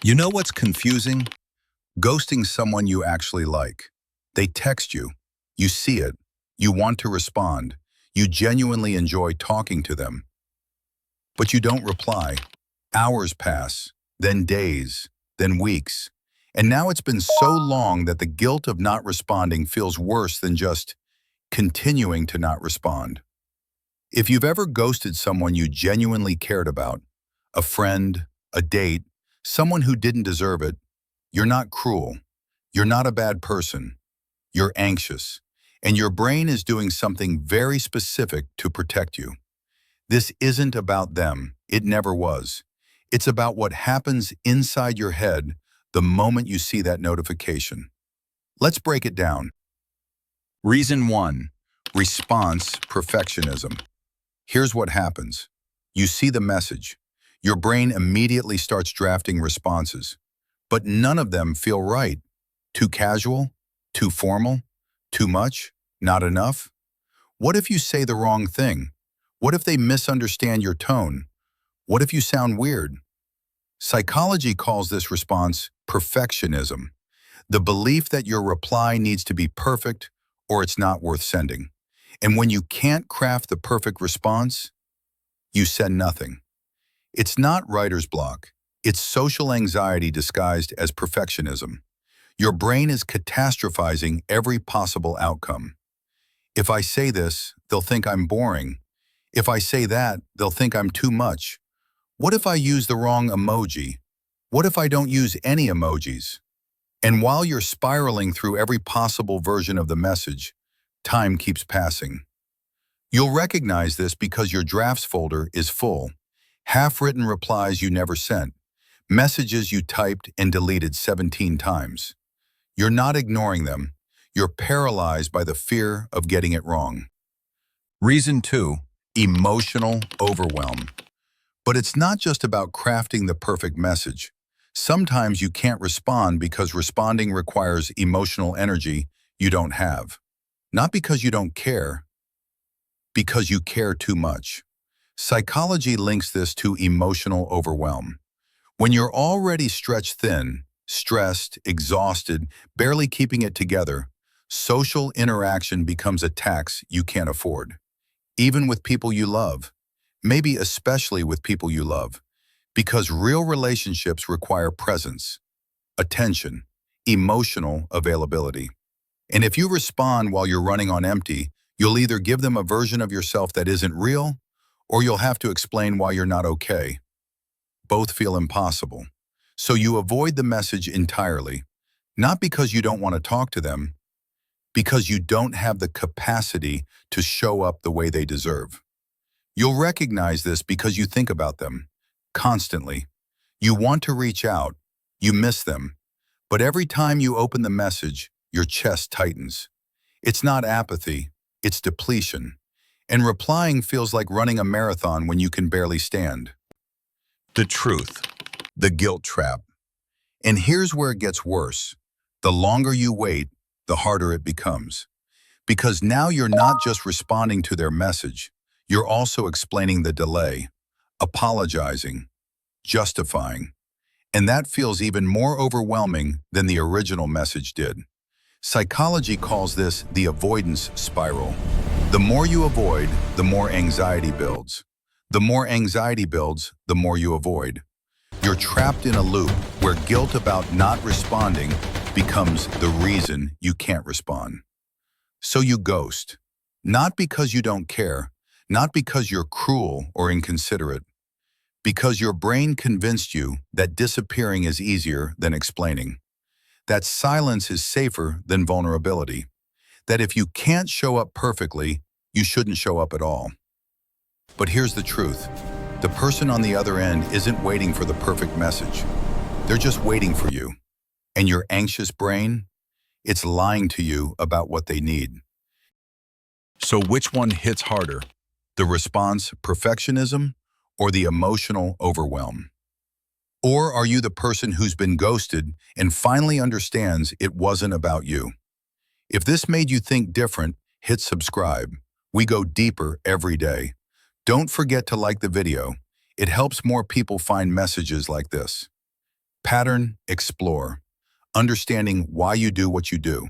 You know what's confusing? Ghosting someone you actually like. They text you. You see it. You want to respond. You genuinely enjoy talking to them. But you don't reply. Hours pass, then days, then weeks. And now it's been so long that the guilt of not responding feels worse than just continuing to not respond. If you've ever ghosted someone you genuinely cared about, a friend, a date, someone who didn't deserve it, you're not cruel. You're not a bad person. You're anxious. And your brain is doing something very specific to protect you. This isn't about them. It never was. It's about what happens inside your head the moment you see that notification. Let's break it down. Reason 1. Response perfectionism. Here's what happens. You see the message. Your brain immediately starts drafting responses. But none of them feel right. Too casual? Too formal? Too much? Not enough? What if you say the wrong thing? What if they misunderstand your tone? What if you sound weird? Psychology calls this response perfectionism, the belief that your reply needs to be perfect or it's not worth sending. And when you can't craft the perfect response, you send nothing. It's not writer's block. It's social anxiety disguised as perfectionism. Your brain is catastrophizing every possible outcome. If I say this, they'll think I'm boring. If I say that, they'll think I'm too much. What if I use the wrong emoji? What if I don't use any emojis? And while you're spiraling through every possible version of the message, time keeps passing. You'll recognize this because your drafts folder is full. Half-written replies you never sent. Messages you typed and deleted 17 times. You're not ignoring them. You're paralyzed by the fear of getting it wrong. Reason 2. Emotional overwhelm. But it's not just about crafting the perfect message. Sometimes you can't respond because responding requires emotional energy you don't have. Not because you don't care, because you care too much. Psychology links this to emotional overwhelm. When you're already stretched thin, stressed, exhausted, barely keeping it together, social interaction becomes a tax you can't afford. Even with people you love, maybe especially with people you love, because real relationships require presence, attention, emotional availability. And if you respond while you're running on empty, you'll either give them a version of yourself that isn't real, or you'll have to explain why you're not okay. Both feel impossible. So you avoid the message entirely, not because you don't want to talk to them, because you don't have the capacity to show up the way they deserve. You'll recognize this because you think about them constantly. You want to reach out, you miss them, but every time you open the message, your chest tightens. It's not apathy, it's depletion. And replying feels like running a marathon when you can barely stand. The truth, the guilt trap. And here's where it gets worse. The longer you wait, the harder it becomes. Because now you're not just responding to their message, you're also explaining the delay, apologizing, justifying. And that feels even more overwhelming than the original message did. Psychology calls this the avoidance spiral. The more you avoid, the more anxiety builds. The more anxiety builds, the more you avoid. You're trapped in a loop where guilt about not responding becomes the reason you can't respond. So you ghost. Not because you don't care, not because you're cruel or inconsiderate, because your brain convinced you that disappearing is easier than explaining, that silence is safer than vulnerability, that if you can't show up perfectly, you shouldn't show up at all. But here's the truth. The person on the other end isn't waiting for the perfect message. They're just waiting for you. And your anxious brain, it's lying to you about what they need. So which one hits harder? The response perfectionism or the emotional overwhelm? Or are you the person who's been ghosted and finally understands it wasn't about you? If this made you think different, hit subscribe. We go deeper every day. Don't forget to like the video. It helps more people find messages like this. Pattern, explore. Understanding why you do what you do.